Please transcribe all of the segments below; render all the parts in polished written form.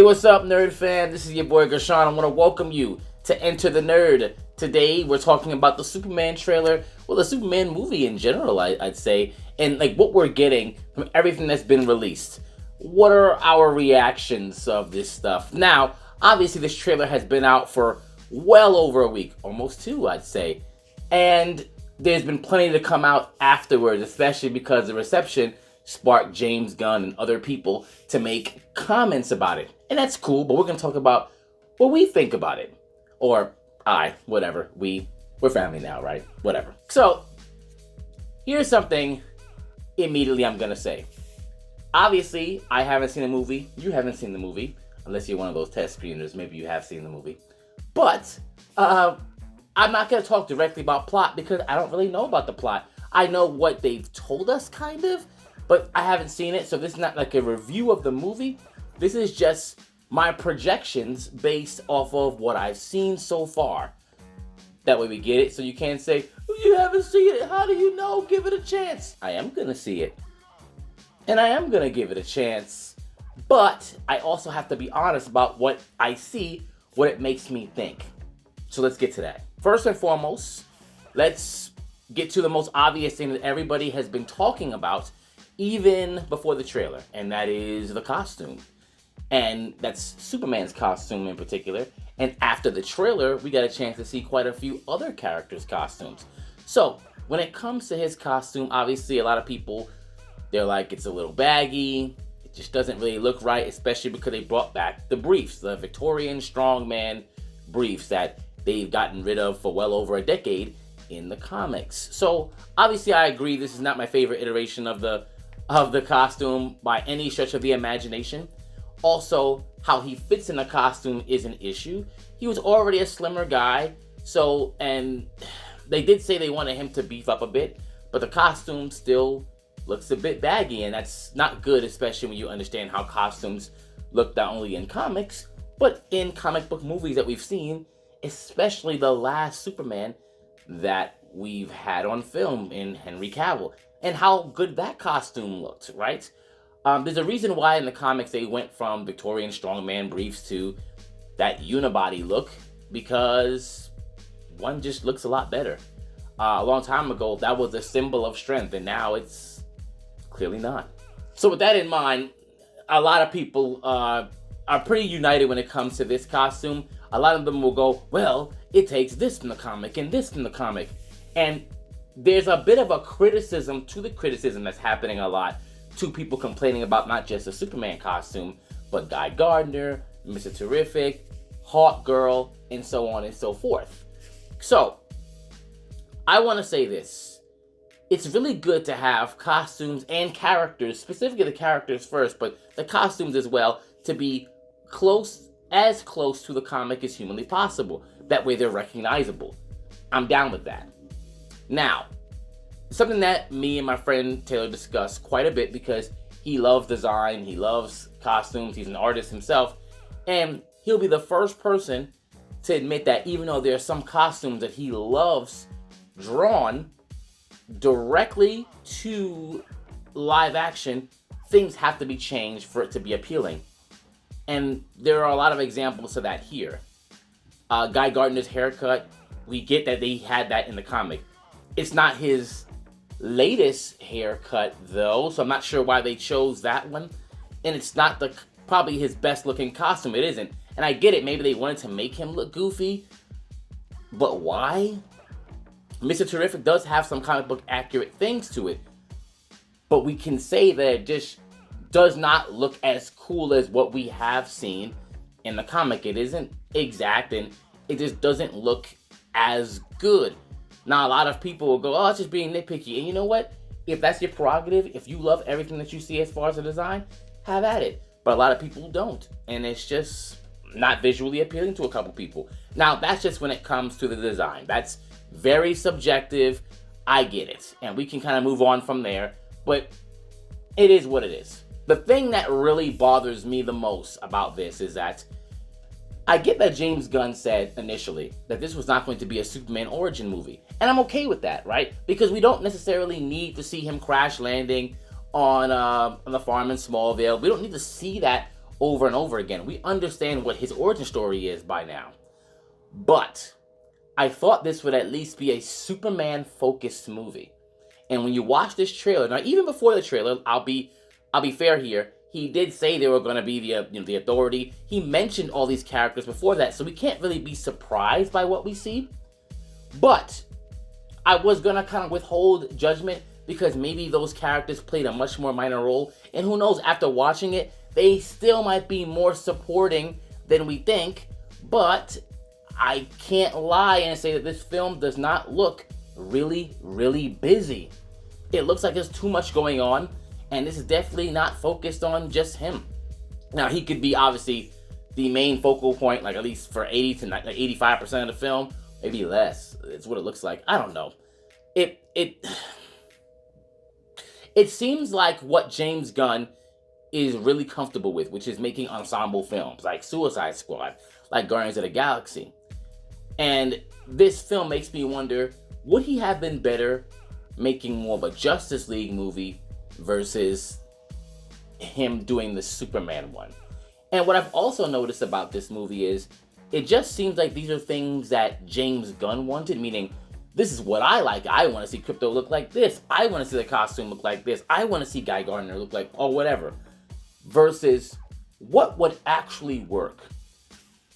what's up, Nerd fam? This is your boy Gershon. I want to welcome you to Enter the Nerd. Today, we're talking about the Superman trailer, well, the Superman movie in general, I'd say, and like what we're getting from everything that's been released. What are our reactions of this stuff? Now, obviously, this trailer has been out for well over a week, almost two, I'd say, and there's been plenty to come out afterwards, especially because the reception sparked James Gunn and other people to make comments about it. And that's cool, but we're going to talk about what we think about it. Or whatever. We're family now, right? Whatever. So, here's something immediately I'm going to say. Obviously, I haven't seen the movie. You haven't seen the movie. Unless you're one of those test screeners, maybe you have seen the movie. But, I'm not going to talk directly about plot because I don't really know about the plot. I know what they've told us, kind of, but I haven't seen it, so this is not like a review of the movie. This is just my projections based off of what I've seen so far. That way we get it, so you can't say, you haven't seen it, how do you know? Give it a chance. I am going to see it. And I am going to give it a chance. But I also have to be honest about what I see, what it makes me think. So let's get to that. First and foremost, let's get to the most obvious thing that everybody has been talking about even before the trailer, and that is the costume. And that's Superman's costume in particular. And after the trailer, we got a chance to see quite a few other characters' costumes. So, when it comes to his costume, obviously a lot of people, they're like, it's a little baggy, it just doesn't really look right, especially because they brought back the briefs, the Victorian strongman briefs that they've gotten rid of for well over a decade in the comics. So, obviously I agree this is not my favorite iteration of the costume by any stretch of the imagination. Also, how he fits in the costume is an issue. He was already a slimmer guy, and they did say they wanted him to beef up a bit, but the costume still looks a bit baggy, and that's not good, especially when you understand how costumes look not only in comics, but in comic book movies that we've seen, especially the last Superman that we've had on film in Henry Cavill. And how good that costume looked, right? There's a reason why in the comics they went from Victorian strongman briefs to that unibody look, because one just looks a lot better. A long time ago, that was a symbol of strength, and now it's clearly not. So with that in mind, a lot of people are pretty united when it comes to this costume. A lot of them will go, well, it takes this from the comic and this from the comic. And there's a bit of a criticism to the criticism that's happening a lot to people complaining about not just the Superman costume, but Guy Gardner, Mr. Terrific, Hawk Girl, and so on and so forth. So, I want to say this. It's really good to have costumes and characters, specifically the characters first, but the costumes as well, to be as close to the comic as humanly possible. That way they're recognizable. I'm down with that. Now, something that me and my friend Taylor discussed quite a bit because he loves design, he loves costumes, he's an artist himself, and he'll be the first person to admit that even though there are some costumes that he loves drawn directly to live action, things have to be changed for it to be appealing. And there are a lot of examples to that here. Guy Gardner's haircut, we get that they had that in the comic. It's not his latest haircut though, so I'm not sure why they chose that one. And it's not probably his best looking costume. It isn't. And I get it, maybe they wanted to make him look goofy, but why? Mr. Terrific does have some comic book accurate things to it, but we can say that it just does not look as cool as what we have seen in the comic. It isn't exact, and it just doesn't look as good. Now, a lot of people will go, oh, it's just being nitpicky. And you know what? If that's your prerogative, if you love everything that you see as far as the design, have at it. But a lot of people don't. And it's just not visually appealing to a couple people. Now, that's just when it comes to the design. That's very subjective. I get it. And we can kind of move on from there. But it is what it is. The thing that really bothers me the most about this is that I get that James Gunn said initially that this was not going to be a Superman origin movie. And I'm okay with that, right? Because we don't necessarily need to see him crash landing on the farm in Smallville. We don't need to see that over and over again. We understand what his origin story is by now. But I thought this would at least be a Superman-focused movie. And when you watch this trailer, now even before the trailer, I'll be fair here. He did say they were going to be the Authority. He mentioned all these characters before that, so we can't really be surprised by what we see. But I was going to kind of withhold judgment because maybe those characters played a much more minor role. And who knows, after watching it, they still might be more supporting than we think. But I can't lie and say that this film does not look really, really busy. It looks like there's too much going on, and this is definitely not focused on just him. Now, he could be obviously the main focal point, like at least for 80 to 85% of the film, maybe less. It's what it looks like. I don't know. It seems like what James Gunn is really comfortable with, which is making ensemble films like Suicide Squad, like Guardians of the Galaxy. And this film makes me wonder, would he have been better making more of a Justice League movie versus him doing the Superman one? And what I've also noticed about this movie is it just seems like these are things that James Gunn wanted, meaning this is what I like. I want to see Crypto look like this. I want to see the costume look like this. I want to see Guy Gardner look like, or whatever. Versus what would actually work.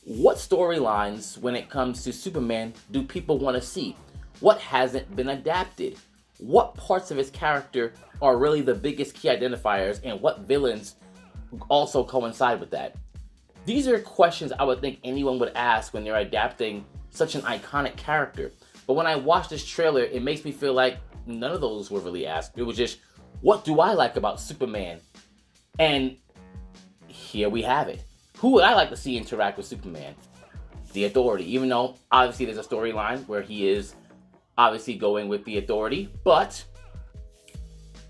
What storylines, when it comes to Superman, do people want to see? What hasn't been adapted? What parts of his character are really the biggest key identifiers, and what villains also coincide with that? These are questions I would think anyone would ask when they're adapting such an iconic character. But when I watch this trailer, it makes me feel like none of those were really asked. It was just, what do I like about Superman? And here we have it. Who would I like to see interact with Superman? The Authority. Even though, obviously, there's a storyline where he is obviously going with the Authority. But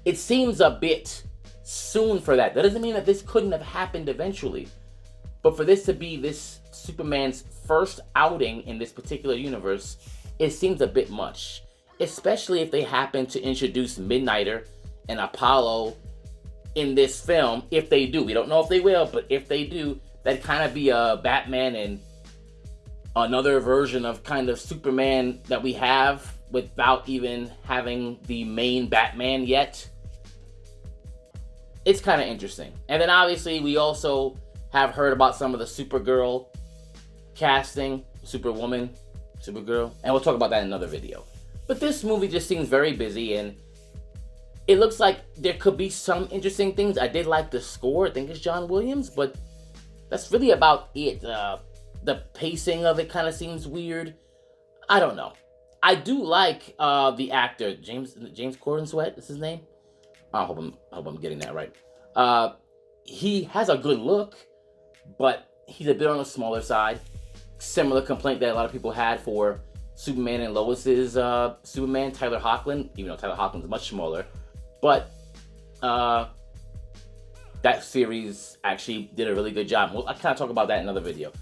it seems a bit soon for that. That doesn't mean that this couldn't have happened eventually. But for this to be this Superman's first outing in this particular universe, it seems a bit much. Especially if they happen to introduce Midnighter and Apollo in this film. If they do. We don't know if they will, but if they do, that'd kind of be a Batman and another version of kind of Superman that we have without even having the main Batman yet. It's kind of interesting. And then obviously we also have heard about some of the Supergirl casting, Superwoman, Supergirl, and we'll talk about that in another video. But this movie just seems very busy, and it looks like there could be some interesting things. I did like the score. I think it's John Williams, but that's really about it. The pacing of it kind of seems weird. I don't know. I do like the actor, James Corden is his name? I hope I'm getting that right. He has a good look, but he's a bit on the smaller side. Similar complaint that a lot of people had for Superman and Lois's Superman, Tyler Hoechlin, even though Tyler Hoechlin's much smaller. But that series actually did a really good job. Well, I kind of talk about that in another video.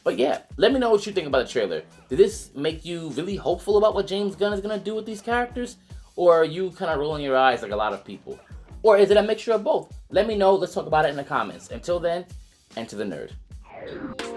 But yeah, let me know what you think about the trailer. Did this make you really hopeful about what James Gunn is going to do with these characters? Or are you kind of rolling your eyes like a lot of people? Or is it a mixture of both? Let me know. Let's talk about it in the comments. Until then, enter the nerd.